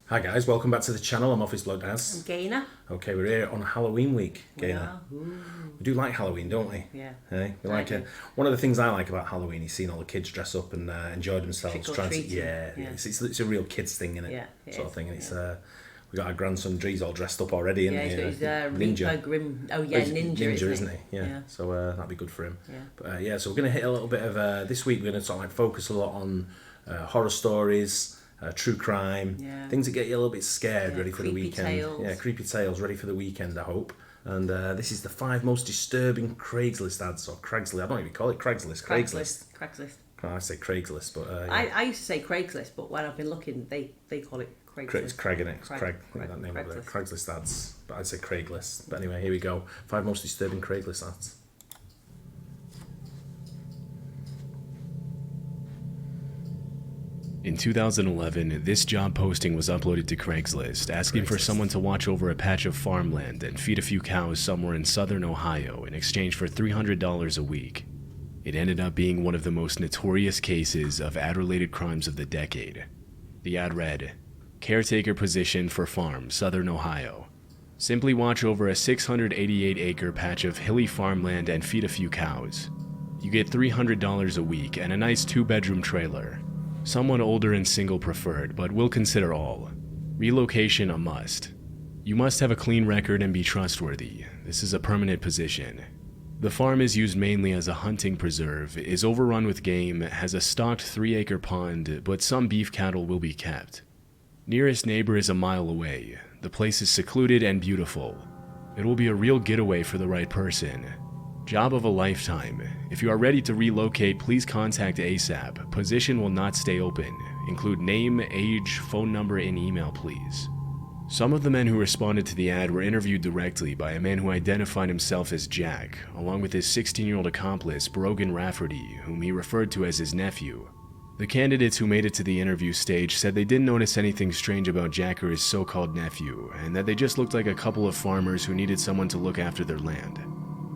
Hi guys, welcome back to the channel. I'm Office Bloke Daz. And Gaynor. Okay, we're here on Halloween week, Gaynor. We do like Halloween, don't we? Yeah. Hey, we like it. One of the things I like about Halloween is seeing all the kids dress up and enjoy themselves. Yeah. It's a real kids thing, isn't it? Yeah, sort of thing. And it's we got our grandson Drees all dressed up already, yeah, isn't he? he's got his Ninja. Grim. Oh yeah, Ninja, isn't he? Yeah. So that'd be good for him. Yeah. But so we're gonna hit a little bit of this week. We're gonna sort of like focus a lot on horror stories. True crime, things that get you a little bit scared, ready for the weekend. Tales. Yeah, creepy tales, ready for the weekend, I hope. And this is the 5 most disturbing Craigslist ads, or Craigslist. I don't even call it Craigslist. Craigslist. I say Craigslist, but I used to say Craigslist, but when I've been looking, they call it Craigslist. It's Craig, innit? It's Craig. That name of the Craigslist ads, but I'd say Craigslist. But anyway, here we go. 5 most disturbing Craigslist ads. In 2011, this job posting was uploaded to Craigslist, asking for someone to watch over a patch of farmland and feed a few cows somewhere in southern Ohio in exchange for $300 a week. It ended up being one of the most notorious cases of ad-related crimes of the decade. The ad read, "Caretaker position for farm, southern Ohio. Simply watch over a 688-acre patch of hilly farmland and feed a few cows. You get $300 a week and a nice 2-bedroom trailer. Someone older and single preferred, but we'll consider all. Relocation a must. You must have a clean record and be trustworthy. This is a permanent position. The farm is used mainly as a hunting preserve, is overrun with game, has a stocked 3-acre pond, but some beef cattle will be kept. Nearest neighbor is a mile away. The place is secluded and beautiful. It will be a real getaway for the right person. Job of a lifetime. If you are ready to relocate, please contact ASAP. Position will not stay open. Include name, age, phone number, and email, please." Some of the men who responded to the ad were interviewed directly by a man who identified himself as Jack, along with his 16-year-old accomplice, Brogan Rafferty, whom he referred to as his nephew. The candidates who made it to the interview stage said they didn't notice anything strange about Jack or his so-called nephew, and that they just looked like a couple of farmers who needed someone to look after their land.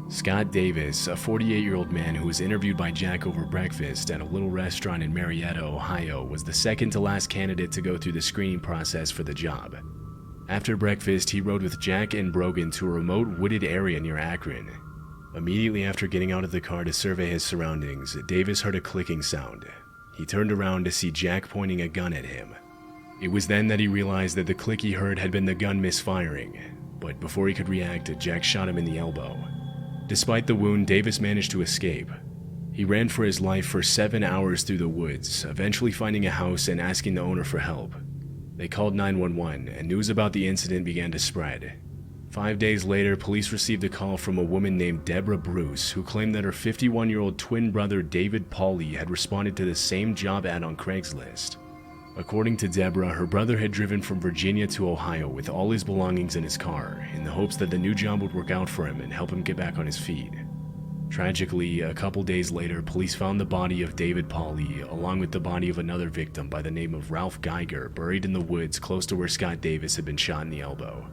Scott Davis, a 48-year-old man who was interviewed by Jack over breakfast at a little restaurant in Marietta, Ohio, was the second to last candidate to go through the screening process for the job. After breakfast, he rode with Jack and Brogan to a remote wooded area near Akron. Immediately after getting out of the car to survey his surroundings, Davis heard a clicking sound. He turned around to see Jack pointing a gun at him. It was then that he realized that the click he heard had been the gun misfiring, but before he could react, Jack shot him in the elbow. Despite the wound, Davis managed to escape. He ran for his life for 7 hours through the woods, eventually finding a house and asking the owner for help. They called 911, and news about the incident began to spread. 5 days later, police received a call from a woman named Deborah Bruce, who claimed that her 51-year-old twin brother David Pauly had responded to the same job ad on Craigslist. According to Deborah, her brother had driven from Virginia to Ohio with all his belongings in his car, in the hopes that the new job would work out for him and help him get back on his feet. Tragically, a couple days later, police found the body of David Pauly, along with the body of another victim by the name of Ralph Geiger, buried in the woods close to where Scott Davis had been shot in the elbow.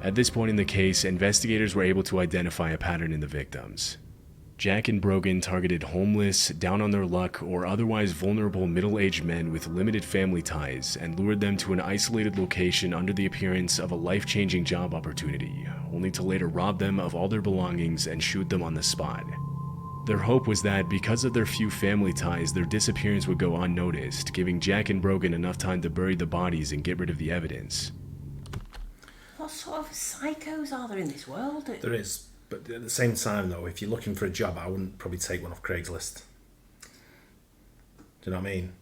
At this point in the case, investigators were able to identify a pattern in the victims. Jack and Brogan targeted homeless, down on their luck, or otherwise vulnerable middle-aged men with limited family ties and lured them to an isolated location under the appearance of a life-changing job opportunity, only to later rob them of all their belongings and shoot them on the spot. Their hope was that because of their few family ties, their disappearance would go unnoticed, giving Jack and Brogan enough time to bury the bodies and get rid of the evidence. What sort of psychos are there in this world? There is. But at the same time, though, if you're looking for a job, I wouldn't probably take one off Craigslist. Do you know what I mean?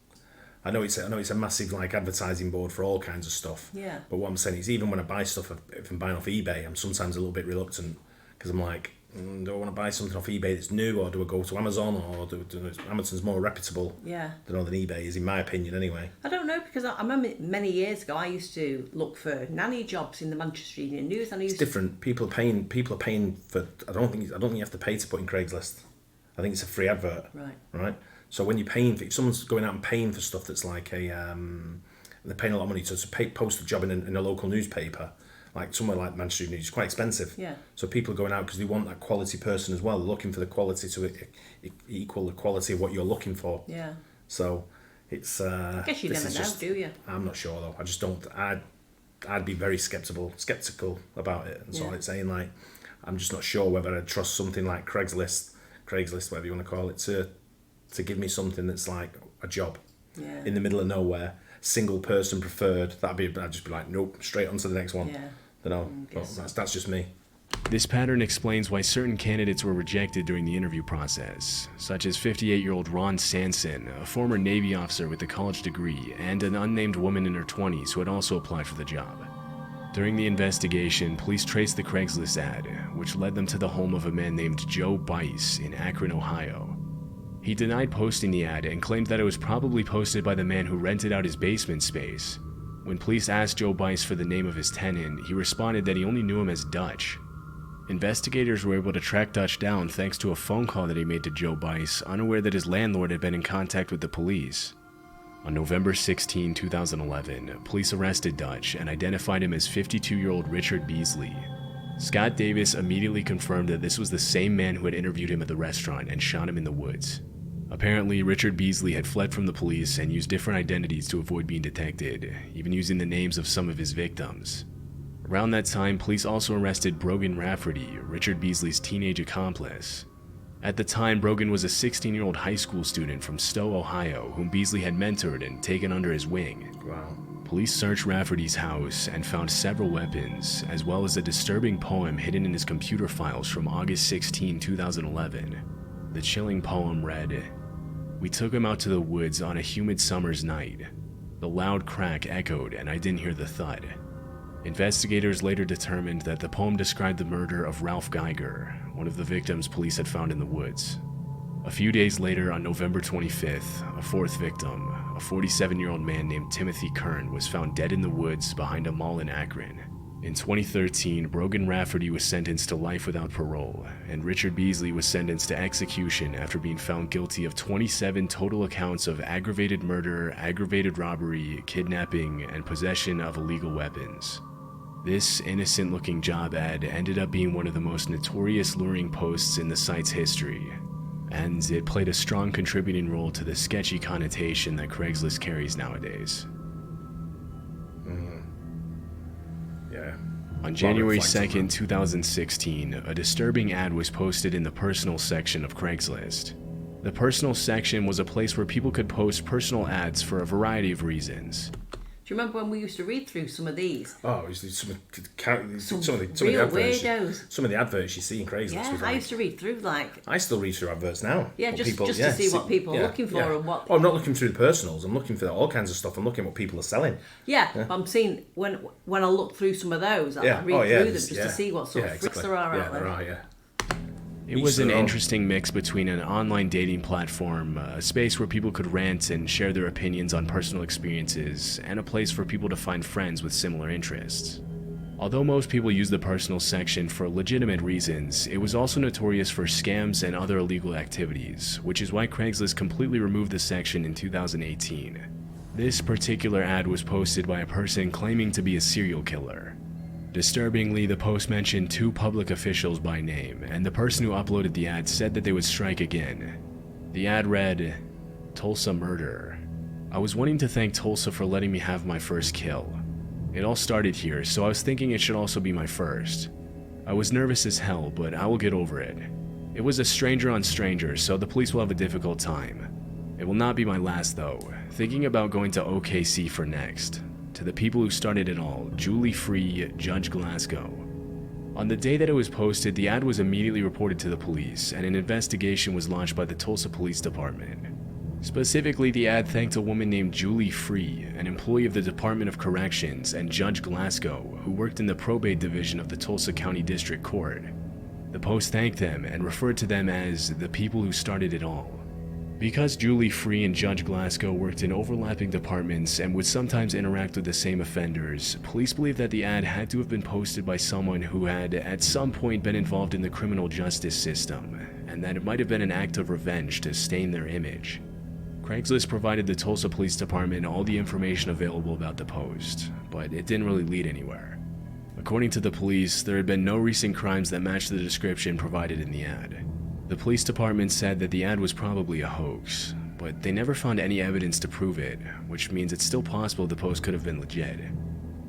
I know it's a massive like advertising board for all kinds of stuff. Yeah. But what I'm saying is, even when I buy stuff, if I'm buying off eBay, I'm sometimes a little bit reluctant because I'm like, do I want to buy something off eBay that's new, or do I go to Amazon, or do Amazon's more reputable? Yeah. Than eBay is, in my opinion, anyway. I don't know, because I remember many years ago I used to look for nanny jobs in the Manchester Evening News, and it's different. People are paying for. I don't think you have to pay to put in Craigslist. I think it's a free advert. Right. So when you're paying for, if someone's going out and paying for stuff that's like a, they're paying a lot of money to post a job in a local newspaper. Like somewhere like Manchester Evening News, it's quite expensive. Yeah. So people are going out because they want that quality person as well. They're looking for the quality to equal the quality of what you're looking for. Yeah. So It's. I guess you never know, do you? I'm not sure though. I just don't. I'd be very skeptical about it, and so it's saying like, I'm just not sure whether I'd trust something like Craigslist, whatever you want to call it, to give me something that's like a job in the middle of nowhere, single person preferred. I'd just be like, nope, straight on to the next one. Yeah. You know, that's just me. This pattern explains why certain candidates were rejected during the interview process, such as 58-year-old Ron Sanson, a former Navy officer with a college degree, and an unnamed woman in her 20s who had also applied for the job. During the investigation, police traced the Craigslist ad, which led them to the home of a man named Joe Bice in Akron, Ohio. He denied posting the ad and claimed that it was probably posted by the man who rented out his basement space. When police asked Joe Bice for the name of his tenant, he responded that he only knew him as Dutch. Investigators were able to track Dutch down thanks to a phone call that he made to Joe Bice, unaware that his landlord had been in contact with the police. On November 16, 2011, police arrested Dutch and identified him as 52-year-old Richard Beasley. Scott Davis immediately confirmed that this was the same man who had interviewed him at the restaurant and shot him in the woods. Apparently, Richard Beasley had fled from the police and used different identities to avoid being detected, even using the names of some of his victims. Around that time, police also arrested Brogan Rafferty, Richard Beasley's teenage accomplice. At the time, Brogan was a 16-year-old high school student from Stowe, Ohio, whom Beasley had mentored and taken under his wing. Wow. Police searched Rafferty's house and found several weapons, as well as a disturbing poem hidden in his computer files from August 16, 2011. The chilling poem read, "We took him out to the woods on a humid summer's night. The loud crack echoed and I didn't hear the thud." Investigators later determined that the poem described the murder of Ralph Geiger, one of the victims police had found in the woods. A few days later, on November 25th, a fourth victim, a 47-year-old man named Timothy Kern, was found dead in the woods behind a mall in Akron. In 2013, Brogan Rafferty was sentenced to life without parole, and Richard Beasley was sentenced to execution after being found guilty of 27 total accounts of aggravated murder, aggravated robbery, kidnapping, and possession of illegal weapons. This innocent-looking job ad ended up being one of the most notorious luring posts in the site's history, and it played a strong contributing role to the sketchy connotation that Craigslist carries nowadays. Yeah. On January 2nd, 2016, a disturbing ad was posted in the personal section of Craigslist. The personal section was a place where people could post personal ads for a variety of reasons. Do you remember when we used to read through some of these? Oh, some of the Real adverts. weirdos. Some of the adverts you see in Craigslist. Yeah, I used to read through I still read through adverts now. Yeah, just to see what people are looking for and what. Oh, I'm not looking through the personals. I'm looking for all kinds of stuff. I'm looking at what people are selling. Yeah, but I'm seeing when I look through some of those, I read through them just to see what sort of freaks there are out there. There are, yeah. It was an interesting mix between an online dating platform, a space where people could rant and share their opinions on personal experiences, and a place for people to find friends with similar interests. Although most people use the personal section for legitimate reasons, it was also notorious for scams and other illegal activities, which is why Craigslist completely removed the section in 2018. This particular ad was posted by a person claiming to be a serial killer. Disturbingly, the post mentioned 2 public officials by name, and the person who uploaded the ad said that they would strike again. The ad read, "Tulsa murder. I was wanting to thank Tulsa for letting me have my first kill. It all started here, so I was thinking it should also be my first. I was nervous as hell, but I will get over it. It was a stranger on stranger, so the police will have a difficult time. It will not be my last though. Thinking about going to OKC for next. To the people who started it all, Julie Free, Judge Glasgow." On the day that it was posted, the ad was immediately reported to the police, and an investigation was launched by the Tulsa Police Department. Specifically, the ad thanked a woman named Julie Free, an employee of the Department of Corrections, and Judge Glasgow, who worked in the probate division of the Tulsa County District Court. The post thanked them and referred to them as the people who started it all. Because Julie Free and Judge Glasgow worked in overlapping departments and would sometimes interact with the same offenders, police believe that the ad had to have been posted by someone who had at some point been involved in the criminal justice system, and that it might have been an act of revenge to stain their image. Craigslist provided the Tulsa Police Department all the information available about the post, but it didn't really lead anywhere. According to the police, there had been no recent crimes that matched the description provided in the ad. The police department said that the ad was probably a hoax, but they never found any evidence to prove it, which means it's still possible the post could have been legit.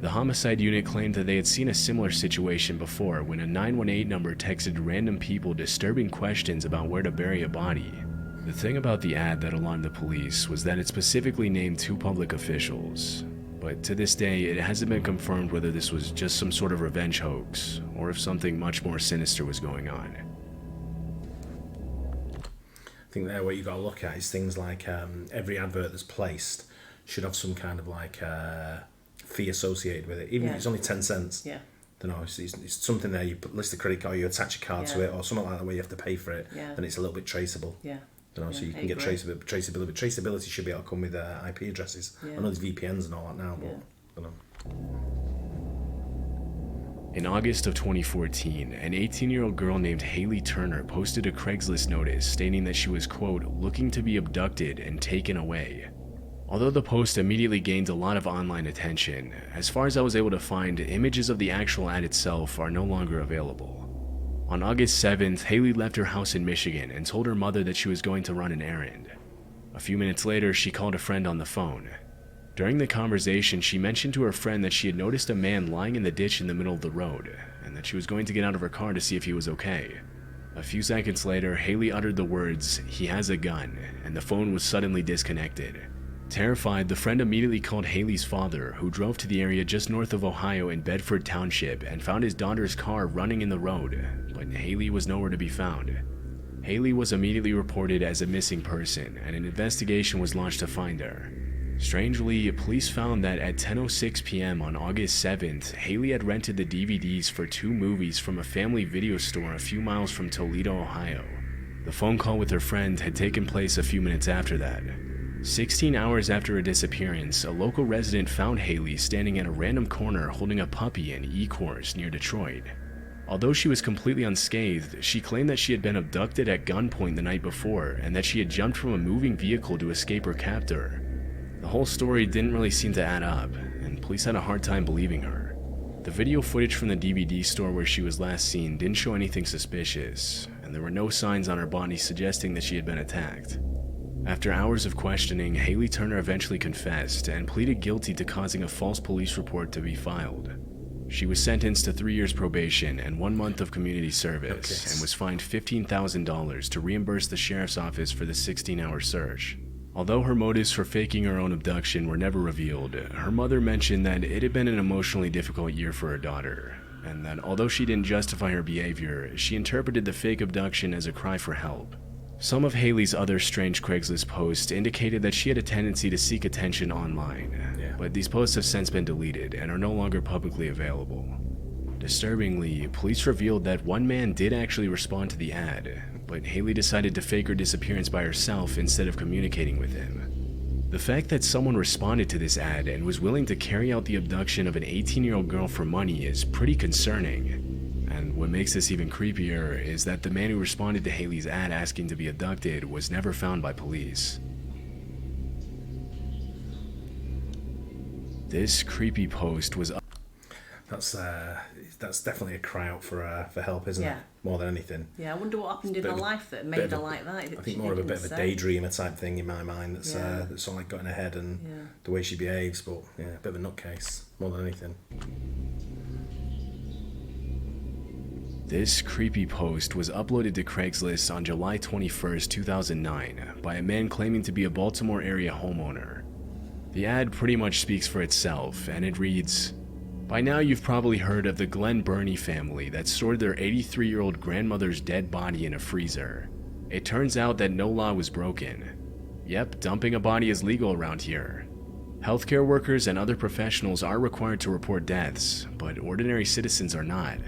The homicide unit claimed that they had seen a similar situation before when a 918 number texted random people disturbing questions about where to bury a body. The thing about the ad that alarmed the police was that it specifically named 2 public officials, but to this day it hasn't been confirmed whether this was just some sort of revenge hoax or if something much more sinister was going on. I think there what you got to look at is things like every advert that's placed should have some kind of like fee associated with it, even if it's only 10 cents. Yeah. I don't know, it's something there, you list a credit card, you attach a card to it, or something like that where you have to pay for it, then it's a little bit traceable. Yeah. I don't know, so you can get traceability. But traceability should be able to come with IP addresses. I know there's VPNs and all that now, but I don't know. In August of 2014, an 18-year-old girl named Haley Turner posted a Craigslist notice stating that she was, quote, looking to be abducted and taken away. Although the post immediately gained a lot of online attention, as far as I was able to find, images of the actual ad itself are no longer available. On August 7th, Haley left her house in Michigan and told her mother that she was going to run an errand. A few minutes later, she called a friend on the phone. During the conversation, she mentioned to her friend that she had noticed a man lying in the ditch in the middle of the road, and that she was going to get out of her car to see if he was okay. A few seconds later, Haley uttered the words, "He has a gun," and the phone was suddenly disconnected. Terrified, the friend immediately called Haley's father, who drove to the area just north of Ohio in Bedford Township and found his daughter's car running in the road, but Haley was nowhere to be found. Haley was immediately reported as a missing person, and an investigation was launched to find her. Strangely, police found that at 10:06 p.m. on August 7th, Haley had rented the DVDs for 2 movies from a family video store a few miles from Toledo, Ohio. The phone call with her friend had taken place a few minutes after that. 16 hours after her disappearance, a local resident found Haley standing at a random corner holding a puppy in Ecorse near Detroit. Although she was completely unscathed, she claimed that she had been abducted at gunpoint the night before and that she had jumped from a moving vehicle to escape her captor. The whole story didn't really seem to add up, and police had a hard time believing her. The video footage from the DVD store where she was last seen didn't show anything suspicious, and there were no signs on her body suggesting that she had been attacked. After hours of questioning, Haley Turner eventually confessed and pleaded guilty to causing a false police report to be filed. She was sentenced to 3 years probation and 1 month of community service and was fined $15,000 to reimburse the sheriff's office for the 16-hour search. Although her motives for faking her own abduction were never revealed, her mother mentioned that it had been an emotionally difficult year for her daughter, and that although she didn't justify her behavior, she interpreted the fake abduction as a cry for help. Some of Haley's other strange Craigslist posts indicated that she had a tendency to seek attention online, but these posts have since been deleted and are no longer publicly available. Disturbingly, police revealed that one man did actually respond to the ad, but Haley decided to fake her disappearance by herself instead of communicating with him. The fact that someone responded to this ad and was willing to carry out the abduction of an 18-year-old girl for money is pretty concerning. And what makes this even creepier is that the man who responded to Haley's ad asking to be abducted was never found by police. This creepy post was That's definitely a cry out for help, isn't it? More than anything. Yeah, I wonder what happened in her life that made her like that. I think more of a bit of a daydreamer type thing in my mind that's sort of like got in her head and the way she behaves, but a bit of a nutcase more than anything. This creepy post was uploaded to Craigslist on July 21st, 2009 by a man claiming to be a Baltimore area homeowner. The ad pretty much speaks for itself, and it reads, "By now you've probably heard of the Glenn Burney family that stored their 83-year-old grandmother's dead body in a freezer. It turns out that no law was broken. Yep, dumping a body is legal around here. Healthcare workers and other professionals are required to report deaths, but ordinary citizens are not.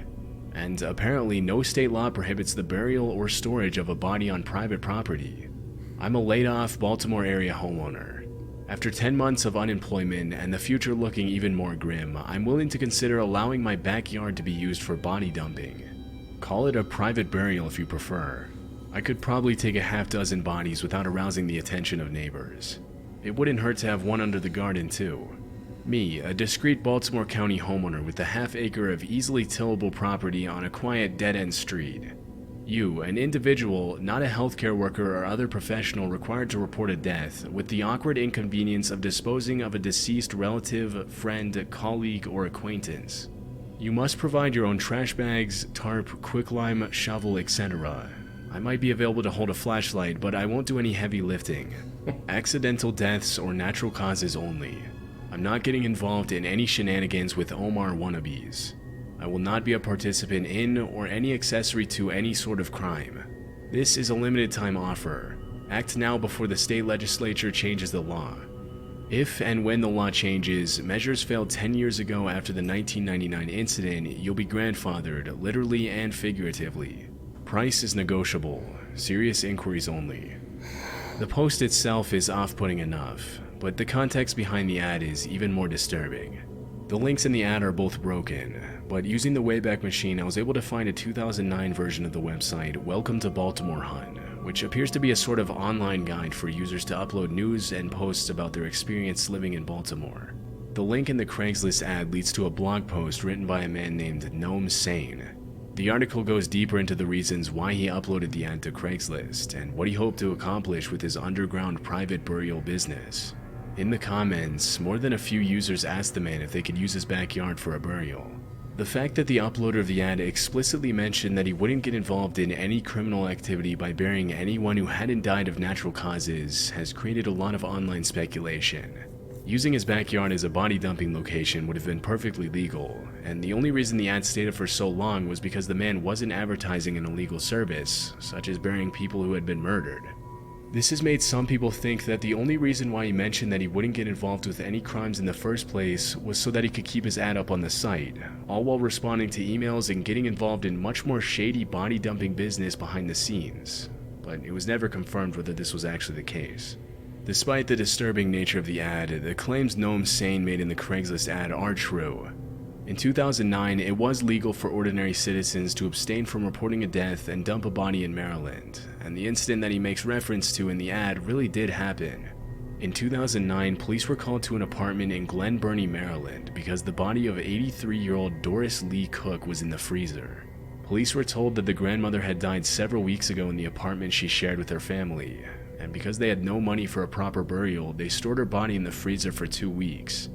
And apparently no state law prohibits the burial or storage of a body on private property. I'm a laid-off Baltimore area homeowner. After 10 months of unemployment and the future looking even more grim, I'm willing to consider allowing my backyard to be used for body dumping. Call it a private burial if you prefer. I could probably take a half-dozen bodies without arousing the attention of neighbors. It wouldn't hurt to have one under the garden too. Me, a discreet Baltimore County homeowner with a half-acre of easily tillable property on a quiet dead-end street. You, an individual, not a healthcare worker or other professional required to report a death, with the awkward inconvenience of disposing of a deceased relative, friend, colleague, or acquaintance. You must provide your own trash bags, tarp, quicklime, shovel, etc. I might be available to hold a flashlight, but I won't do any heavy lifting. Accidental deaths or natural causes only. I'm not getting involved in any shenanigans with Omar wannabes. I will not be a participant in or any accessory to any sort of crime. This is a limited time offer. Act now before the state legislature changes the law. If and when the law changes, measures failed 10 years ago after the 1999 incident, you'll be grandfathered, literally and figuratively. Price is negotiable. Serious inquiries only. The post itself is off-putting enough, but the context behind the ad is even more disturbing. The links in the ad are both broken, but using the Wayback Machine, I was able to find a 2009 version of the website Welcome to Baltimore Hun, which appears to be a sort of online guide for users to upload news and posts about their experience living in Baltimore. The link in the Craigslist ad leads to a blog post written by a man named Gnome Sane. The article goes deeper into the reasons why he uploaded the ad to Craigslist and what he hoped to accomplish with his underground private burial business. In the comments, more than a few users asked the man if they could use his backyard for a burial. The fact that the uploader of the ad explicitly mentioned that he wouldn't get involved in any criminal activity by burying anyone who hadn't died of natural causes has created a lot of online speculation. Using his backyard as a body dumping location would have been perfectly legal, and the only reason the ad stayed for so long was because the man wasn't advertising an illegal service, such as burying people who had been murdered. This has made some people think that the only reason why he mentioned that he wouldn't get involved with any crimes in the first place was so that he could keep his ad up on the site, all while responding to emails and getting involved in much more shady body dumping business behind the scenes. But it was never confirmed whether this was actually the case. Despite the disturbing nature of the ad, the claims Gnome Sane made in the Craigslist ad are true. In 2009, it was legal for ordinary citizens to abstain from reporting a death and dump a body in Maryland, and the incident that he makes reference to in the ad really did happen. In 2009, police were called to an apartment in Glen Burnie, Maryland, because the body of 83-year-old Doris Lee Cook was in the freezer. Police were told that the grandmother had died several weeks ago in the apartment she shared with her family, and because they had no money for a proper burial, they stored her body in the freezer for 2 weeks.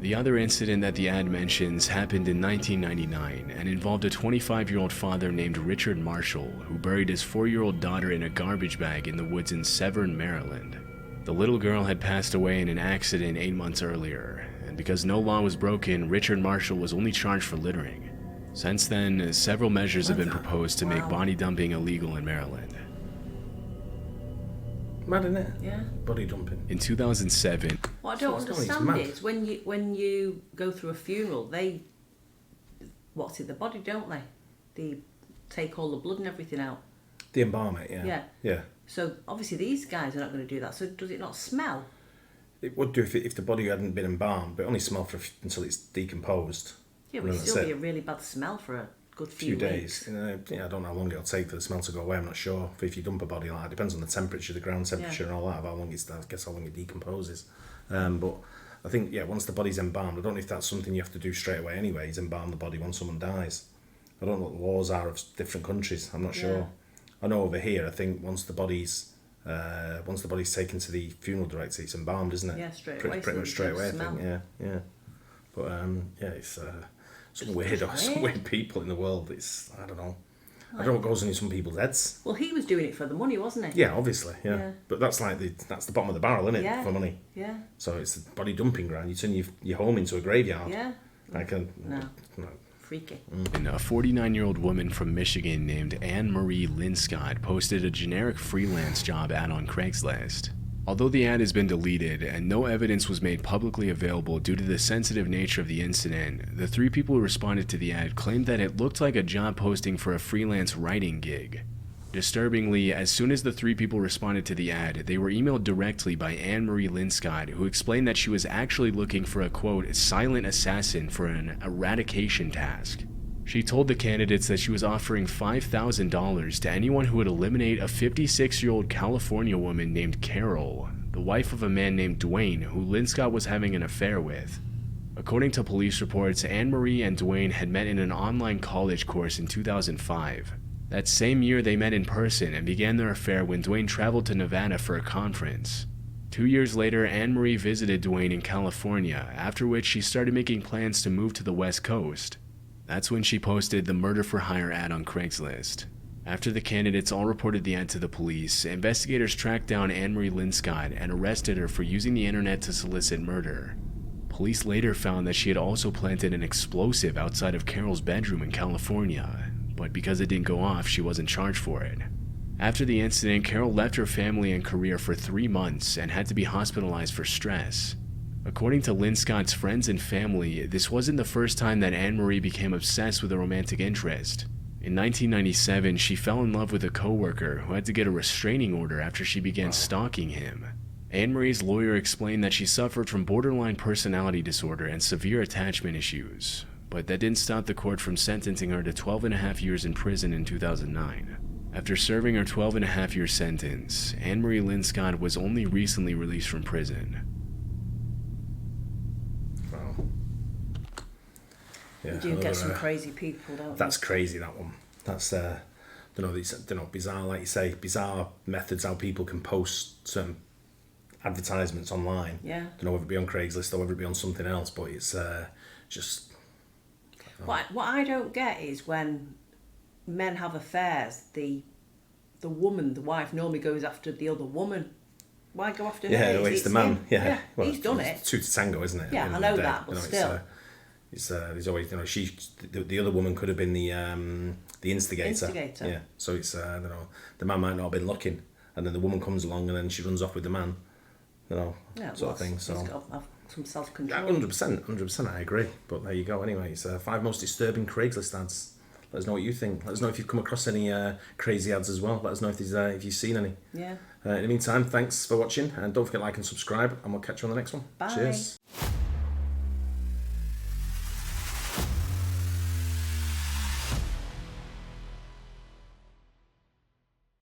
The other incident that the ad mentions happened in 1999 and involved a 25-year-old father named Richard Marshall who buried his 4-year-old daughter in a garbage bag in the woods in Severn, Maryland. The little girl had passed away in an accident 8 months earlier, and because no law was broken, Richard Marshall was only charged for littering. Since then, several measures have been proposed to make body dumping illegal in Maryland. Mad, isn't it? Yeah. Body dumping. In 2007... What I don't understand is when you go through a funeral, they what's in the body, don't they? They take all the blood and everything out. They embalm it, yeah. Yeah. Yeah. So obviously these guys are not going to do that. So does it not smell? It would do if the body hadn't been embalmed, but it only smell until it's decomposed. Yeah, but it'd still be a really bad smell for a good few days. Yeah, I don't know how long it'll take for the smell to go away. I'm not sure. If you dump a body like that, it depends on the temperature, the ground temperature, and all that. Of how long how long it decomposes. But I think once the body's embalmed, I don't know if that's something you have to do straight away. Anyway, is embalm the body when someone dies. I don't know what the laws are of different countries. I'm not sure. I know over here, I think once the body's taken to the funeral director, it's embalmed, isn't it? Yeah, straight away. Pretty much straight away. I think. Yeah. But it's. Some weird people in the world. I don't know. I don't know what goes on in some people's heads. Well, he was doing it for the money, wasn't he? Yeah, obviously, yeah. But that's the bottom of the barrel, isn't it? Yeah. For money. Yeah. So it's the body dumping ground. You turn your home into a graveyard. Yeah. No. Freaky. And a 49-year-old woman from Michigan named Anne Marie Linscott posted a generic freelance job ad on Craigslist. Although the ad has been deleted and no evidence was made publicly available due to the sensitive nature of the incident, the 3 people who responded to the ad claimed that it looked like a job posting for a freelance writing gig. Disturbingly, as soon as the 3 people responded to the ad, they were emailed directly by Anne Marie Linscott, who explained that she was actually looking for a, quote, silent assassin for an eradication task. She told the candidates that she was offering $5,000 to anyone who would eliminate a 56-year-old California woman named Carol, the wife of a man named Dwayne, who Linscott was having an affair with. According to police reports, Anne Marie and Dwayne had met in an online college course in 2005. That same year, they met in person and began their affair when Dwayne traveled to Nevada for a conference. 2 years later, Anne-Marie visited Dwayne in California, after which she started making plans to move to the West Coast. That's when she posted the murder for hire ad on Craigslist. After the candidates all reported the ad to the police, investigators tracked down Anne-Marie Linscott and arrested her for using the internet to solicit murder. Police later found that she had also planted an explosive outside of Carol's bedroom in California, but because it didn't go off, she wasn't charged for it. After the incident, Carol left her family and career for 3 months and had to be hospitalized for stress. According to Linscott's friends and family, this wasn't the first time that Anne-Marie became obsessed with a romantic interest. In 1997, she fell in love with a coworker who had to get a restraining order after she began stalking him. Anne-Marie's lawyer explained that she suffered from borderline personality disorder and severe attachment issues, but that didn't stop the court from sentencing her to 12.5 years in prison in 2009. After serving her 12.5-year sentence, Anne-Marie Linscott was only recently released from prison. Wow. Yeah, You do get some crazy people, don't you? That's crazy, that one. That's, bizarre, like you say, bizarre methods how people can post certain advertisements online. Yeah. Don't know whether it be on Craigslist or whether it be on something else, but it's just... What I don't get is when men have affairs, the woman, the wife, normally goes after the other woman. Why go after her? Yeah, it's the man. Yeah. Well, he's done it. It's two to tango, isn't it? Yeah, I know that, but still. There's always, the other woman could have been the instigator. Yeah. So it's, the man might not have been looking, and then the woman comes along, and then she runs off with the man. Sort of thing. So he's got to have some self-control. 100%, I agree. But there you go. Anyway, it's 5 most disturbing Craigslist ads. Let us know what you think. Let us know if you've come across any crazy ads as well. Let us know if you've seen any. Yeah. In the meantime, thanks for watching, and don't forget to like and subscribe, and we'll catch you on the next one. Bye. Cheers.